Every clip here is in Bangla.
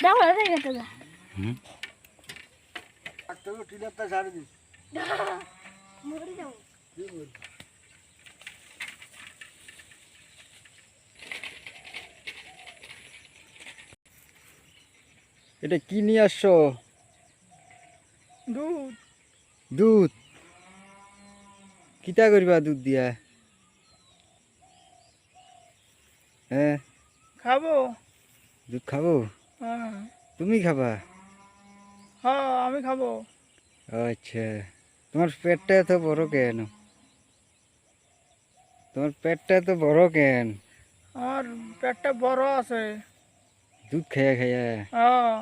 হুম এটা কি নিয়ে আসছো? দুধ দুধ? কিতা করবা দুধ দিয়া? হ্যাঁ, খাবো। দুধ খাবো? হ্যাঁ তুমি খাবা? হ্যাঁ আমি খাবো। আচ্ছা, তোমার পেটটা এত বড় কেন? তোমার পেটটা এত বড় কেন? আমার পেটটা বড় আছে। দুধ খাইয়া খাইয়া? হ্যাঁ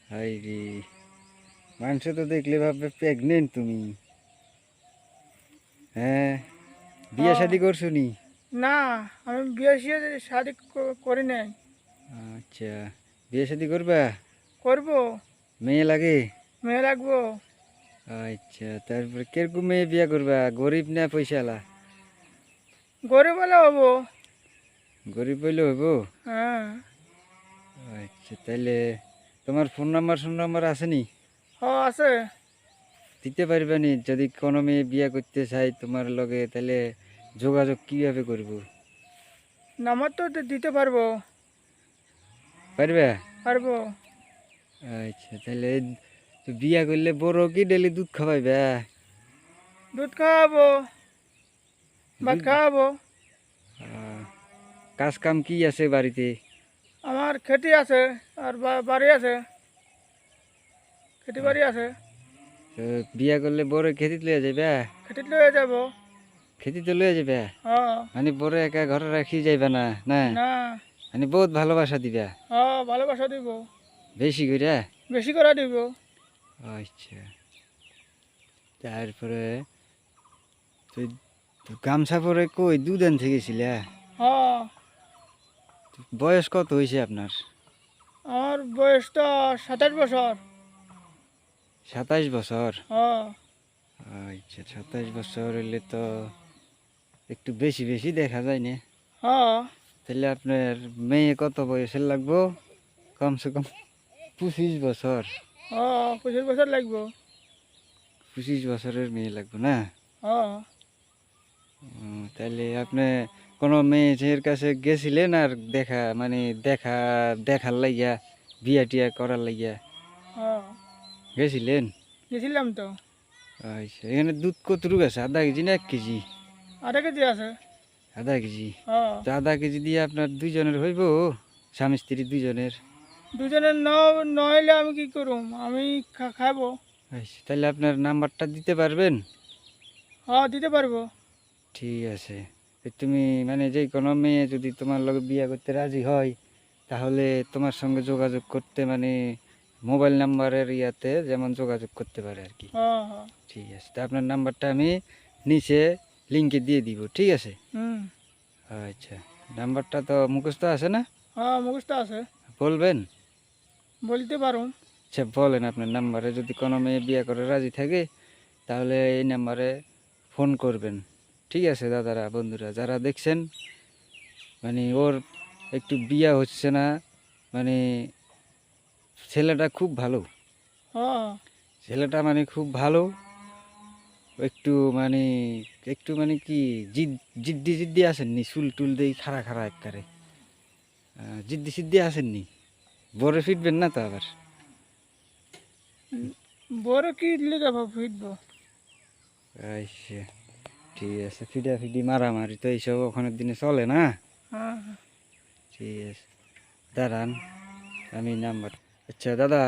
হাই রে, মানুষ তো দেখলে ভাববে প্রেগনেন্ট তুমি। হ্যাঁ, বিয়ে হ্যাঁ শাদি করছো নি? না, আমি বিয়ে শিয়ে শাদি করি নাই। আচ্ছা, বিয়ে শাদি করবা? করবো। মেয়ে লাগে? মেয়ে রাখবো। আচ্ছা, তারপরে কিরকম মেয়ে বিয়ে করবা? গরিব না পয়সাওয়ালা? গরিব হলে হবো। গরিব হইলে হইব? হ্যাঁ আচ্ছা, তাহলে তোমার ফোন নাম্বার আছে নি? হ্যাঁ আছে। দিতে পারবে নি? যদি কোনো মেয়ে বিয়ে করতে চাই তোমার লগে, তাহলে যোগাযোগ কিভাবে করব? নাম্বার তো দিতে পারবো। পারবে? পারবো। আচ্ছা, তাহলে তো বিয়া করলে বড় কি ডেলি দুধ খাওয়াইবে? দুধ খাওয়াবো, ভাত দুধ? খাওয়াবো। কাজ কাম কি আছে বাড়িতে? আমার খেতি আছে আর বাড়ি আছে। খেতি বাড়ি আছে। তো বিয়া করলে বড় খেতে লইয়া যাবে? খেতিত লয়ে যাবো। খেতে তো লইয়া যাবে? হ্যাঁ মানে বড় একা ঘরে রাখি যাইবে না না? না। মানে বহুত ভালোবাসা দিবা? হ্যাঁ ভালোবাসা দিব। বেশি করে? বেশি করে দিব। আচ্ছা, তারপরে তুই গামছা পরে কই দুধ আনতে গেছিলে? হ্যাঁ বয়স কত হয়েছে আপনার? আমার বয়সটা 27 বছর। 27 বছর? হ্যাঁ আচ্ছা, 27 বছর হইলে তো একটু বেশি বেশি দেখা যায় না? হ্যাঁ তাহলে আপনার মেয়ে কত বয়সের লাগবো? কমসে কম 25 বছর? হ্যাঁ 25 বছর লাগবো। 25 বছরের মেয়ে লাগবে না? হ্যাঁ তাহলে আপনি কোনো মেয়ের কাছে গেছিলেন আর দেখা মানে দেখার লাগিয়া, বিয়া টিয়া করার লাগিয়া হ্যাঁ গেছিলেন? গেছিলাম তো। আচ্ছা, এখানে দুধ কতটুকু আছে? আধা কেজি না 1 কেজি? 1.5 কেজি আছে। আধা কেজি? হ্যাঁ তো আধা কেজি দিয়ে আপনার দুইজনের হইব? স্বামী স্ত্রী দুইজনের? দুজনের নইলে আমি কি করুম, আমি খাবো। আচ্ছা, তাহলে আপনার নাম্বারটা দিতে পারবেন? হ্যাঁ দিতে পারবো। ঠিক আছে। তো তুমি মানে যে কোনো মেয়ে যদি তোমার লগে বিয়ে করতে রাজি হয়, তাহলে তোমার সঙ্গে যোগাযোগ করতে মানে মোবাইল নাম্বারের ইয়াতে যেমন যোগাযোগ করতে পারে আর কি। হ্যাঁ হ্যাঁ ঠিক আছে, তা আপনার নাম্বারটা আমি নিচে লিঙ্কে দিয়ে দিব, ঠিক আছে? হুম। আচ্ছা, নাম্বারটা তো মুখস্থ আছে না? হ্যাঁ মুখস্থ আছে। বলবেন? বলতে পারুম। আচ্ছা বলেন আপনার নাম্বারে, যদি কোনো মেয়ে বিয়ে করে রাজি থাকে তাহলে এই নাম্বারে ফোন করবেন। ঠিক আছে দাদারা, বন্ধুরা যারা দেখছেন, মানে ওর একটু বিয়া হচ্ছে না, মানে ছেলেটা খুব ভালো। হ্যাঁ ছেলেটা মানে খুব ভালো, একটু মানে একটু মানে কি জিদ্দি জিদ্দি আসেননি, চুল টুল দিয়ে খাড়া খাড়া একবারে জিদ্দি সিদ্দি আসেননি? বরে ফিটবেন না তো আবার? বড় কি লেগে ফিরবো। আচ্ছা, ঠিক আছে, ফিডাফিডি মারামারি তো এইসব ওখানের দিনে চলে না? হ্যাঁ ঠিক আছে, দাঁড়ান আমি নাম্বার, আচ্ছা দাদা,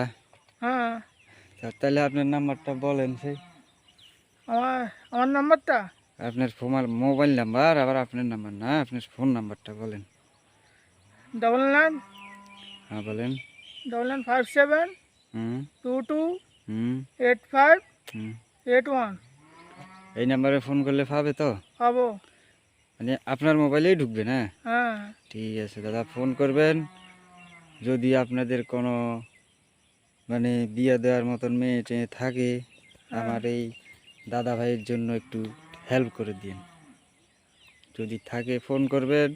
হ্যাঁ তাহলে আপনার নাম্বারটা বলেন সেই। আমার আমার নাম্বারটা আপনার মোবাইল নাম্বার, আবার আপনার নাম্বার না, আপনার ফোন নাম্বারটা বলেন। 99 হ্যাঁ বলেন। 9957 হুম 22 হুম 85 হুম 81। এই নাম্বারে ফোন করলে পাবে তো? পাবো। মানে আপনার মোবাইলেই ঢুকবে না? হ্যাঁ ঠিক আছে দাদা, ফোন করবেন যদি আপনাদের কোনো মানে বিয়ে দেওয়ার মতন মেয়ে টেয়ে থাকে, হ্যাঁ আমার এই দাদা ভাইয়ের জন্য একটু হেল্প করে দিন। যদি থাকে ফোন করবেন,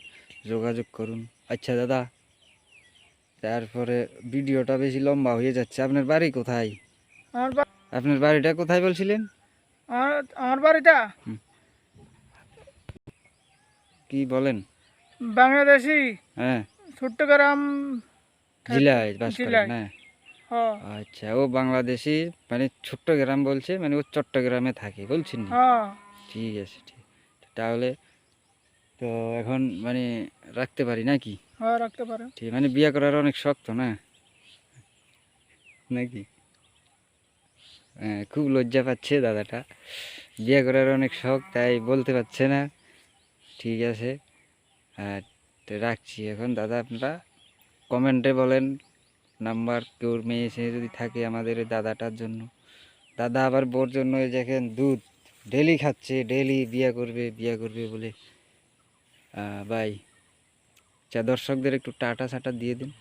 যোগাযোগ করুন। আচ্ছা দাদা, তারপরে ভিডিওটা বেশি লম্বা হয়ে যাচ্ছে। আপনার বাড়ি কোথায়? আমার বা- আপনার বাড়িটা কোথায় বলছিলেন? আমার আমার বাড়িটা কি বলেন? বাংলাদেশি হ্যাঁ, চট্টগ্রাম জেলায় বাস করেন জেলায়। না? হ্যাঁ আচ্ছা, ও বাংলাদেশি, মানে ছোট্ট গ্রাম বলছে, মানে ও চট্টগ্রামে থাকে বলছেন না? হ্যাঁ ঠিক আছে, ঠিক। তাহলে তো এখন মানে রাখতে পারি নাকি? হ্যাঁ রাখতে পারেন। ঠিক, মানে বিয়ে করার অনেক শক্ত না নাকি? হ্যাঁ, খুব লজ্জা পাচ্ছে দাদাটা, বিয়ে করার অনেক শখ, তাই বলতে পারছে না। ঠিক আছে, হ্যাঁ, তো রাখছি এখন। দাদা আপনারা কমেন্টে বলেন নাম্বার, কেউ মেয়ে এসে যদি থাকে আমাদের এই দাদাটার জন্য। দাদা আবার বোর জন্য এই দেখেন দুধ ডেলি খাচ্ছে, ডেলি বিয়ে করবে বিয়ে করবে বলে। ভাই, আচ্ছা, দর্শকদের একটু টাটা সাটা দিয়ে দিন,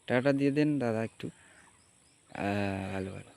টাটা দিয়ে দেন দাদা একটু। ভালো ভালো।